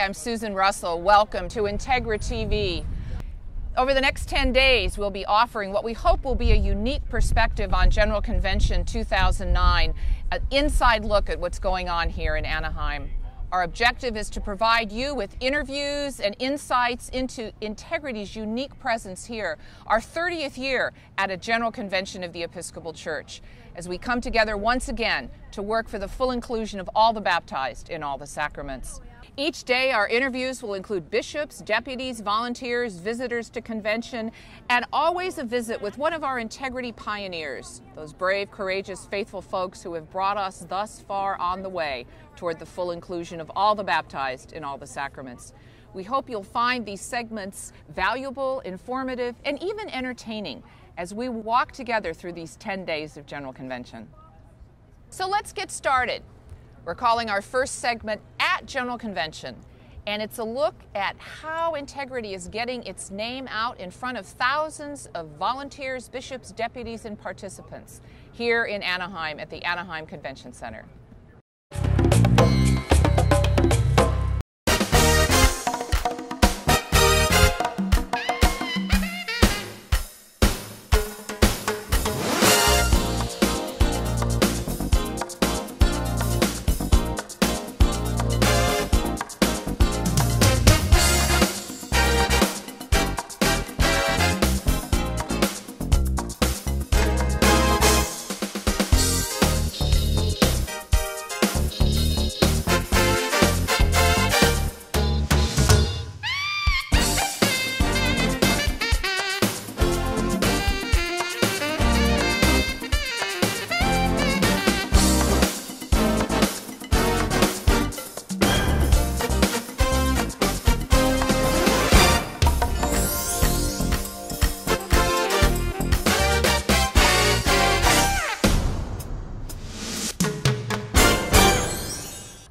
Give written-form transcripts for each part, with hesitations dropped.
Hi, I'm Susan Russell. Welcome to IntegriTV. Over the next 10 days, we'll be offering what we hope will be a unique perspective on General Convention 2009, an inside look at what's going on here in Anaheim. Our objective is to provide you with interviews and insights into Integrity's unique presence here, our 30th year at a General Convention of the Episcopal Church, as we come together once again to work for the full inclusion of all the baptized in all the sacraments. Each day, our interviews will include bishops, deputies, volunteers, visitors to convention, and always a visit with one of our integrity pioneers, those brave, courageous, faithful folks who have brought us thus far on the way toward the full inclusion of all the baptized in all the sacraments. We hope you'll find these segments valuable, informative, and even entertaining as we walk together through these 10 days of General Convention. So let's get started. We're calling our first segment At General Convention, and it's a look at how Integrity is getting its name out in front of thousands of volunteers, bishops, deputies, and participants here in Anaheim at the Anaheim Convention Center.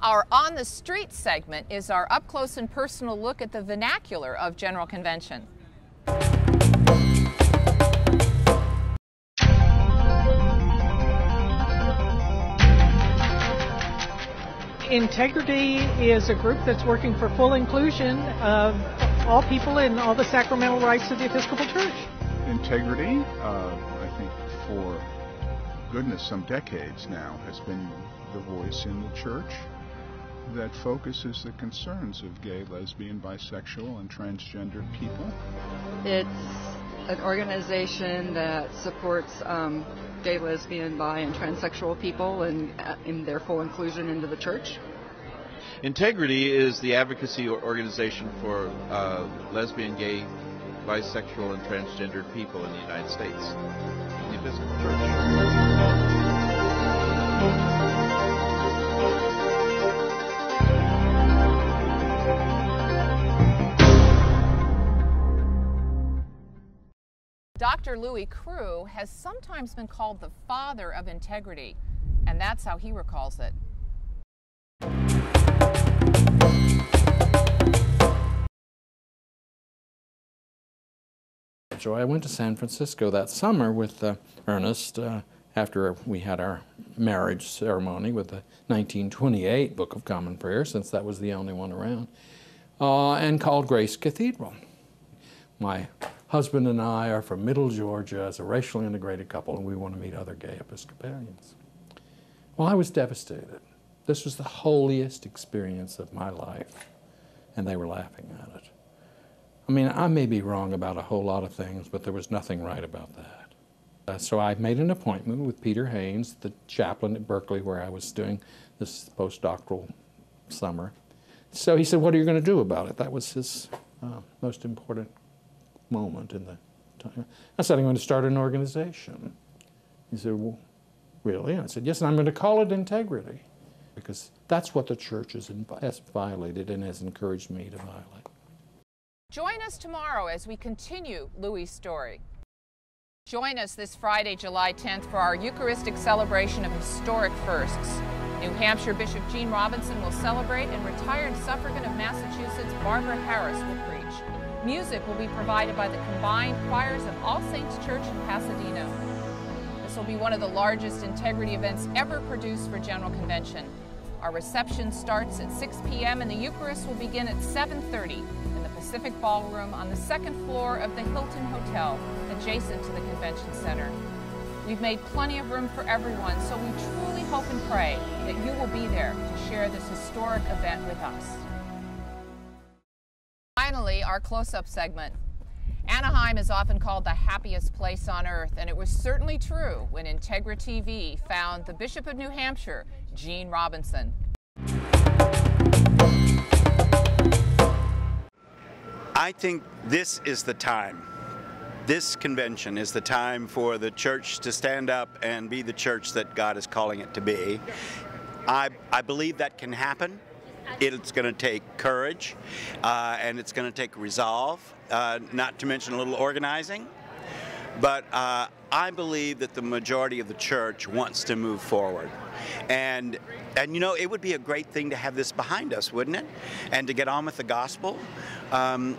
Our On the Street segment is our up-close and personal look at the vernacular of General Convention. Integrity is a group that's working for full inclusion of all people in all the sacramental rites of the Episcopal Church. Integrity, I think for goodness, some decades now, has been the voice in the church that focuses the concerns of gay, lesbian, bisexual, and transgender people. It's an organization that supports gay, lesbian, bi, and transsexual people and in their full inclusion into the church. Integrity is the advocacy organization for lesbian, gay, bisexual, and transgendered people in the United States, the Episcopal Church. Dr. Louis Crew has sometimes been called the father of integrity, and that's how he recalls it. So I went to San Francisco that summer with Ernest after we had our marriage ceremony with the 1928 Book of Common Prayer, since that was the only one around, and called Grace Cathedral. My husband and I are from Middle Georgia as a racially integrated couple, and we want to meet other gay Episcopalians. Well, I was devastated. This was the holiest experience of my life, and they were laughing at it. I mean, I may be wrong about a whole lot of things, but there was nothing right about that. So I made an appointment with Peter Haynes, the chaplain at Berkeley, where I was doing this postdoctoral summer. So he said, "What are you going to do about it?" That was his most important moment in the time. I said, "I'm going to start an organization." He said, "Well, really?" I said, "Yes, and I'm going to call it Integrity, because that's what the church has violated and has encouraged me to violate." Join us tomorrow as we continue Louis' story. Join us this Friday, July 10th, for our Eucharistic celebration of historic firsts. New Hampshire Bishop Gene Robinson will celebrate, and retired suffragan of Massachusetts Barbara Harris will preach. Music will be provided by the combined choirs of All Saints Church in Pasadena. This will be one of the largest Integrity events ever produced for General Convention. Our reception starts at 6 p.m. and the Eucharist will begin at 7:30 in the Pacific Ballroom on the second floor of the Hilton Hotel, adjacent to the Convention Center. We've made plenty of room for everyone, so we truly hope and pray that you will be there to share this historic event with us. Finally, our close-up segment. Anaheim is often called the happiest place on earth, and it was certainly true when IntegriTV found the Bishop of New Hampshire, Gene Robinson. I think this is the time. This convention is the time for the church to stand up and be the church that God is calling it to be. I believe that can happen. It's going to take courage, and it's going to take resolve, not to mention a little organizing. But I believe that the majority of the church wants to move forward. And you know, it would be a great thing to have this behind us, wouldn't it? And to get on with the gospel.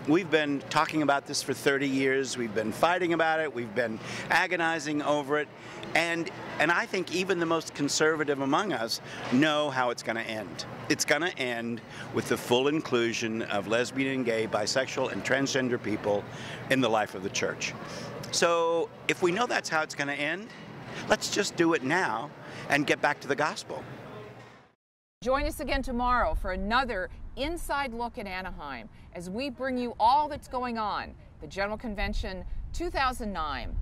We've been talking about this for 30 years. We've been fighting about it. We've been agonizing over it. And I think even the most conservative among us know how it's going to end. It's going to end with the full inclusion of lesbian and gay, bisexual, and transgender people in the life of the church. So if we know that's how it's going to end, let's just do it now and get back to the gospel. Join us again tomorrow for another inside look at Anaheim as we bring you all that's going on, the General Convention 2009.